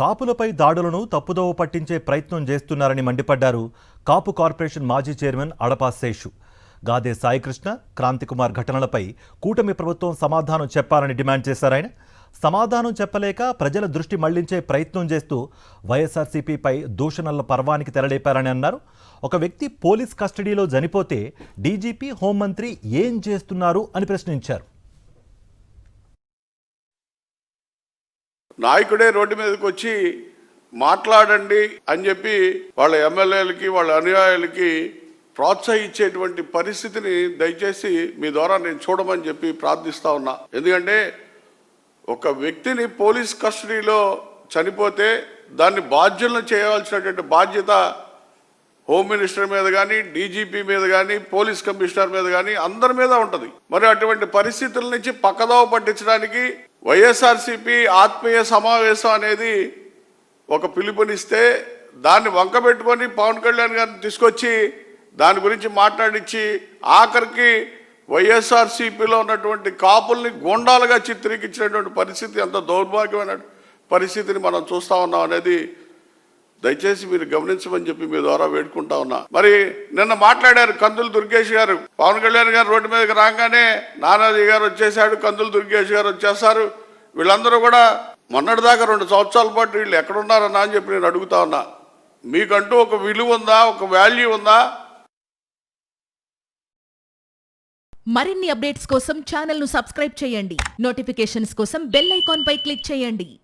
కాపులపై దాడులను తప్పుదోవ పట్టించే ప్రయత్నం చేస్తున్నారని మండిపడ్డారు కాపు కార్పొరేషన్ మాజీ చైర్మన్ అడపా శేషు. గాదే సాయికృష్ణ, క్రాంతికుమార్ ఘటనలపై కూటమి ప్రభుత్వం సమాధానం చెప్పాలని డిమాండ్ చేశారాయన. సమాధానం చెప్పలేక ప్రజల దృష్టి మళ్లించే ప్రయత్నం చేస్తూ వైఎస్ఆర్సీపీపై దూషణల పర్వానికి తెరలేపారని అన్నారు. ఒక వ్యక్తి పోలీస్ కస్టడీలో చనిపోతే డీజీపీ, హోంమంత్రి ఏం చేస్తున్నారు అని ప్రశ్నించారు. నాయకుడే రోడ్డు మీదకి వచ్చి మాట్లాడండి అని చెప్పి వాళ్ళ ఎమ్మెల్యేలకి వాళ్ళ అనుయాయులకి ప్రోత్సహించేటువంటి పరిస్థితిని దయచేసి మీ ద్వారా నేను చూడమని చెప్పి ప్రార్థిస్తా ఉన్నా. ఎందుకంటే ఒక వ్యక్తిని పోలీస్ కస్టడీలో చనిపోతే దాన్ని బాధ్యులను చేయవలసినటువంటి బాధ్యత హోమ్ మినిస్టర్ మీద కానీ, డీజీపీ మీద కానీ, పోలీస్ కమిషనర్ మీద కానీ అందరి మీద ఉంటుంది. మరి అటువంటి పరిస్థితుల నుంచి పక్కదోవ పట్టించడానికి వైఎస్ఆర్సీపీ ఆత్మీయ సమావేశం అనేది ఒక పిలుపునిస్తే దాన్ని వంకబెట్టుకొని పవన్ కళ్యాణ్ గారిని తీసుకొచ్చి దాని గురించి మాట్లాడించి ఆఖరికి వైఎస్ఆర్సీపీలో ఉన్నటువంటి కాపుల్ని గోండాలుగా చిత్రీకరించినటువంటి పరిస్థితి, ఎంత దౌర్భాగ్యమైన పరిస్థితిని మనం చూస్తూ ఉన్నాం అనేది దయచేసి మీరు గమనించమని చెప్పి మీ ద్వారా వేడుకుంటా ఉన్నా. మరి నిన్న మాట్లాడారు కందులు దుర్గేష్ గారు. పవన్ కళ్యాణ్ గారు రోడ్డు మీదకి రాగానే నానాజీ గారు వచ్చేసాడు, కందులు దుర్గేష్ గారు వచ్చేస్తారు. వీళ్ళందరూ కూడా మొన్నటిదాకా 2 సంవత్సరాల పాటు వీళ్ళు ఎక్కడున్నారన్నా అని చెప్పి నేను అడుగుతా ఉన్నా. మీకంటూ ఒక విలువ ఉందా, ఒక వాల్యూ ఉందా? మరిన్ని అప్డేట్స్ కోసం ఛానల్ను సబ్స్క్రైబ్ చేయండి. నోటిఫికేషన్స్ కోసం బెల్ ఐకాన్ పై క్లిక్ చేయండి.